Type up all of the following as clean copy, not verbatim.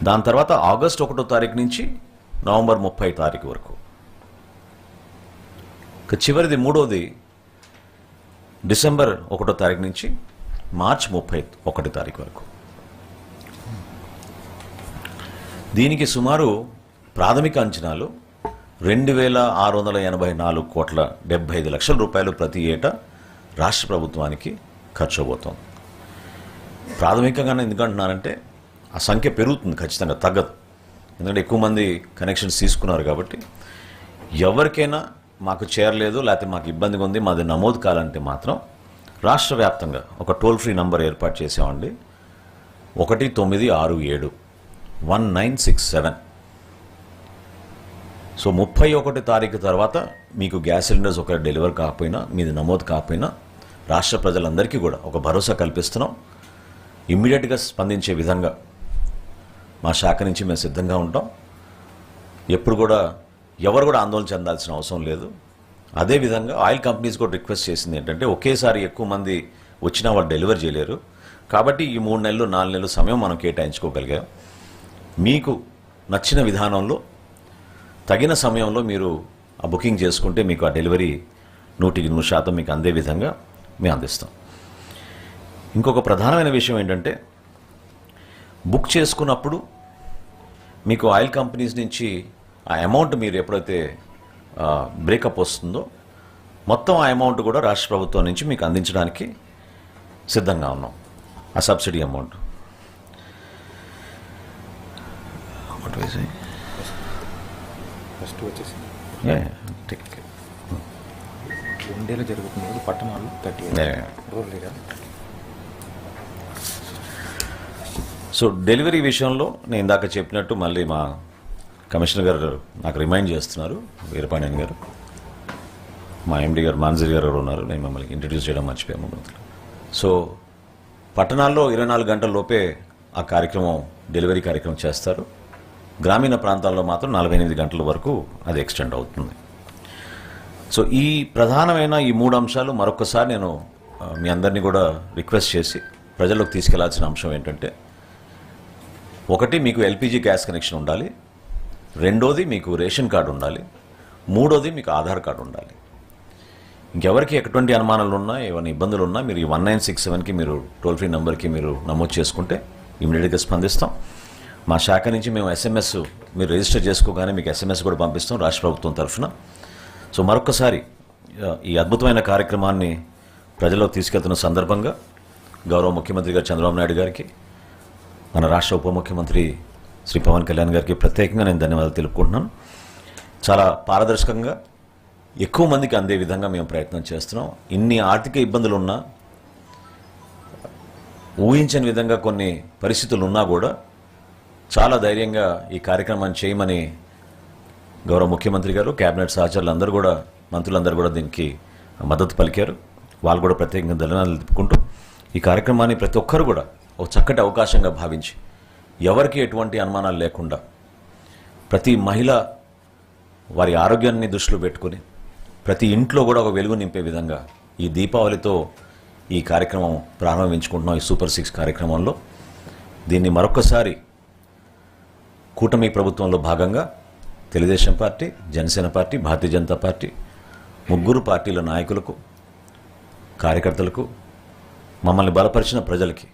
దాని తర్వాత ఆగస్టు 1వ తారీఖు నుంచి నవంబర్ 30 తారీఖు వరకు. చివరిది మూడోది డిసెంబర్ 1వ తారీఖు నుంచి మార్చి 31 తారీఖు వరకు. దీనికి సుమారు ప్రాథమిక అంచనాలు 2,684 కోట్ల 75 లక్షల రూపాయలు ప్రతి ఏటా రాష్ట్ర ప్రభుత్వానికి ఖర్చు అవుతుంది. ప్రాథమికంగానే ఎందుకంటున్నానంటే ఆ సంఖ్య పెరుగుతుంది, ఖచ్చితంగా తగ్గదు. ఎందుకంటే ఎక్కువ మంది కనెక్షన్స్ తీసుకున్నారు కాబట్టి. ఎవరికైనా మాకు చేరలేదు లేకపోతే మాకు ఇబ్బందిగా ఉంది, మాది నమోదు కావాలంటే మాత్రం రాష్ట్ర వ్యాప్తంగా ఒక టోల్ ఫ్రీ నంబర్ ఏర్పాటు చేసామండి. 1967 1967. సో 31 తారీఖు తర్వాత మీకు గ్యాస్ సిలిండర్స్ ఒక డెలివరీ కాకపోయినా, మీది నమోదు కాకపోయినా రాష్ట్ర ప్రజలందరికీ కూడా ఒక భరోసా కల్పిస్తున్నాం. ఇమ్మీడియట్గా స్పందించే విధంగా మా శాఖ నుంచి మేము సిద్ధంగా ఉంటాం. ఎప్పుడు కూడా ఎవరు కూడా ఆందోళన చెందాల్సిన అవసరం లేదు. అదేవిధంగా ఆయిల్ కంపెనీస్ కూడా రిక్వెస్ట్ చేసింది ఏంటంటే, ఒకేసారి ఎక్కువ మంది వచ్చినా వాళ్ళు డెలివరీ చేయలేరు కాబట్టి ఈ 3 నెలలు 4 నెలలు సమయం మనం కేటాయించుకోగలిగాం. మీకు నచ్చిన విధానంలో తగిన సమయంలో మీరు ఆ బుకింగ్ చేసుకుంటే మీకు ఆ డెలివరీ 100% మీకు అందే విధంగా మేము అందిస్తాం. ఇంకొక ప్రధానమైన విషయం ఏంటంటే, బుక్ చేసుకున్నప్పుడు మీకు ఆయిల్ కంపెనీస్ నుంచి ఆ అమౌంట్ మీరు ఎప్పుడైతే బ్రేకప్ వస్తుందో మొత్తం ఆ అమౌంట్ కూడా రాష్ట్ర ప్రభుత్వం నుంచి మీకు అందించడానికి సిద్ధంగా ఉన్నాం. ఆ సబ్సిడీ అమౌంట్ ఫస్ట్ వచ్చేసి ఇండియాలో జరుగుతుంది పట్టణాలు 30 సో డెలివరీ విషయంలో నేను ఇందాక చెప్పినట్టు మళ్ళీ మా కమిషనర్ గారు నాకు రిమైండ్ చేస్తున్నారు, వీరపాండ్యన్ గారు, మా ఎండి గారు మాన్జర్ గారు ఉన్నారు. నేను మమ్మల్ని ఇంట్రడ్యూస్ చేయడం మర్చిపోయాము. సో పట్టణాల్లో 24 గంటల లోపే ఆ కార్యక్రమం డెలివరీ కార్యక్రమం చేస్తారు. గ్రామీణ ప్రాంతాల్లో మాత్రం 48 గంటల వరకు అది ఎక్స్టెండ్ అవుతుంది. సో ఈ ప్రధానమైన ఈ 3 అంశాలు మరొకసారి నేను మీ అందరినీ కూడా రిక్వెస్ట్ చేసి ప్రజల్లోకి తీసుకెళ్లాల్సిన అంశం ఏంటంటే, ఒకటి మీకు ఎల్పిజి గ్యాస్ కనెక్షన్ ఉండాలి, రెండోది మీకు రేషన్ కార్డు ఉండాలి, మూడోది మీకు ఆధార్ కార్డు ఉండాలి. ఇంకెవరికి ఎటువంటి అనుమానాలు ఉన్నా, ఏమైనా ఇబ్బందులు ఉన్నా మీరు ఈ 1967కి మీరు టోల్ ఫ్రీ నెంబర్కి మీరు నమోదు చేసుకుంటే ఇమీడియట్గా స్పందిస్తాం. మా శాఖ నుంచి మేము SMS మీరు రిజిస్టర్ చేసుకోగానే మీకు SMS కూడా పంపిస్తాం రాష్ట్ర ప్రభుత్వం తరఫున. సో మరొకసారి ఈ అద్భుతమైన కార్యక్రమాన్ని ప్రజల్లో తీసుకెళ్తున్న సందర్భంగా గౌరవ ముఖ్యమంత్రి గారు చంద్రబాబు నాయుడు గారికి, మన రాష్ట్ర ఉప ముఖ్యమంత్రి శ్రీ పవన్ కళ్యాణ్ గారికి ప్రత్యేకంగా నేను ధన్యవాదాలు తెలుపుకుంటున్నాను. చాలా పారదర్శకంగా ఎక్కువ మందికి అందే విధంగా మేము ప్రయత్నం చేస్తున్నాం. ఇన్ని ఆర్థిక ఇబ్బందులు ఉన్నా, ఊహించని విధంగా కొన్ని పరిస్థితులు ఉన్నా కూడా చాలా ధైర్యంగా ఈ కార్యక్రమాన్ని చేయమని గౌరవ ముఖ్యమంత్రి గారు, కేబినెట్ సహచరులు అందరూ కూడా, మంత్రులందరూ కూడా దీనికి మద్దతు పలికారు. వాళ్ళు కూడా ప్రత్యేకంగా ధన్యవాదాలు తెలుపుకుంటూ ఈ కార్యక్రమాన్ని ప్రతి ఒక్కరు కూడా ఒక చక్కటి అవకాశంగా భావించి, ఎవరికి ఎటువంటి అనుమానాలు లేకుండా, ప్రతి మహిళ వారి ఆరోగ్యాన్ని దృష్టిలో పెట్టుకుని ప్రతి ఇంట్లో కూడా ఒక వెలుగు నింపే విధంగా ఈ దీపావళితో ఈ కార్యక్రమం ప్రారంభించుకుంటున్నాం. ఈ సూపర్ 6 కార్యక్రమంలో దీన్ని మరొకసారి కూటమి ప్రభుత్వంలో భాగంగా Telugu Desam party, Janasena party, Bharatiya Janata party 3 పార్టీల నాయకులకు, కార్యకర్తలకు, మమ్మల్ని బలపరిచిన ప్రజలకి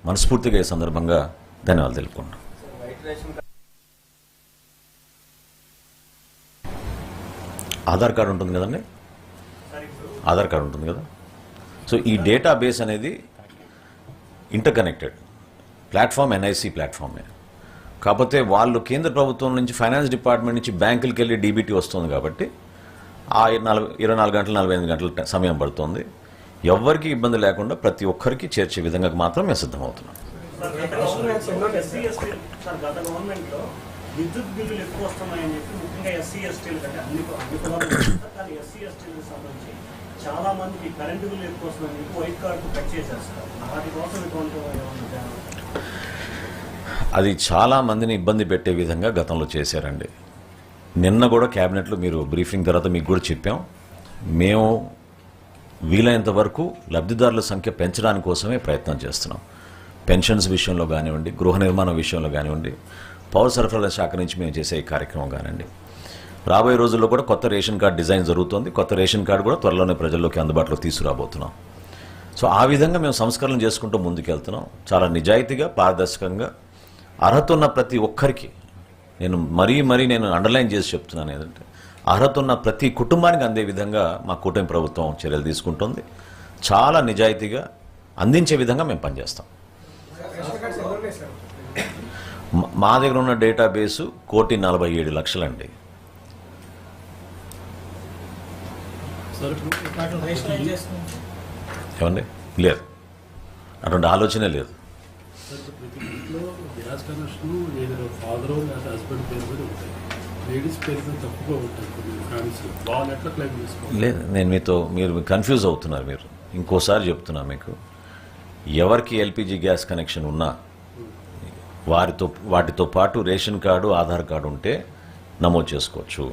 మనస్ఫూర్తిగా ఈ సందర్భంగా ధన్యవాదాలు తెలుపుకుంటున్నాం. ఆధార్ కార్డు ఉంటుంది కదండి, ఆధార్ కార్డు ఉంటుంది కదా. సో ఈ డేటాబేస్ అనేది ఇంటర్ కనెక్టెడ్ ప్లాట్ఫామ్, NIC ప్లాట్ఫామే. కాకపోతే వాళ్ళు కేంద్ర ప్రభుత్వం నుంచి, ఫైనాన్స్ డిపార్ట్మెంట్ నుంచి బ్యాంకులకి వెళ్ళి DBT వస్తుంది కాబట్టి ఆ 24 గంటలు 45 గంటల సమయం పడుతుంది. ఎవరికి ఇబ్బంది లేకుండా ప్రతి ఒక్కరికి చేర్చే విధంగా మాత్రం మేము సిద్ధమవుతున్నాం. విద్యుత్ బిల్లులు ఎక్కువ వస్తున్నాయని చెప్పి ముఖ్యంగా SC STలు కంటే అన్ని కానీ SC STలకు సంబంధించి చాలా మందికి కరెంటు బిల్లు ఎక్కువ వస్తుందని చెప్పి వైట్ కార్డు కట్ చేసేస్తారు. వాటి కోసం అది చాలా మందిని ఇబ్బంది పెట్టే విధంగా గతంలో చేశారండి. నిన్న కూడా క్యాబినెట్లో మీరు బ్రీఫింగ్ తర్వాత మీకు కూడా చెప్పాం, మేము వీలైనంత వరకు లబ్ధిదారుల సంఖ్య పెంచడానికి కోసమే ప్రయత్నం చేస్తున్నాం. పెన్షన్స్ విషయంలో కానివ్వండి, గృహ నిర్మాణం విషయంలో కానివ్వండి, పౌర సరఫరాల శాఖ నుంచి మేము చేసే ఈ కార్యక్రమం కానండి. రాబోయే రోజుల్లో కూడా కొత్త రేషన్ కార్డు డిజైన్ జరుగుతుంది. కొత్త రేషన్ కార్డు కూడా త్వరలోనే ప్రజల్లోకి అందుబాటులో తీసుకురాబోతున్నాం. సో ఆ విధంగా మేము సంస్కరణ చేసుకుంటూ ముందుకెళ్తున్నాం. చాలా నిజాయితీగా, పారదర్శకంగా, అర్హత ఉన్న ప్రతి ఒక్కరికి, నేను మరీ నేను అండర్లైన్ చేసి చెప్తున్నాను ఏంటంటే, అర్హత ఉన్న ప్రతి కుటుంబానికి అందే విధంగా మా కూటమి ప్రభుత్వం చర్యలు తీసుకుంటుంది. చాలా నిజాయితీగా అందించే విధంగా మేము పనిచేస్తాం. మా దగ్గర ఉన్న డేటాబేసు 1,47,00,000 అండి. ఏమండి? లేదు, అటువంటి ఆలోచనే లేదు. గ్యాస్ కనెక్షన్ ఏదైనా ఫాదర్ లేదా హస్బెండ్ పేరు మీద ఉంటాయి, లేడీస్ పేరు మీద తప్పుగా ఉంటాయి కొన్ని ఫ్యామిలీస్లో. వాళ్ళు ఎట్లా క్లెయిమ్ చేసుకోవాలి? లేదు, మీరు కన్ఫ్యూజ్ అవుతున్నారు. మీరు ఇంకోసారి చెప్తున్నా మీకు, ఎవరికి ఎల్పిజి గ్యాస్ కనెక్షన్ ఉన్నా వాటితో పాటు రేషన్ కార్డు, ఆధార్ కార్డు ఉంటే నమోదు చేసుకోవచ్చు.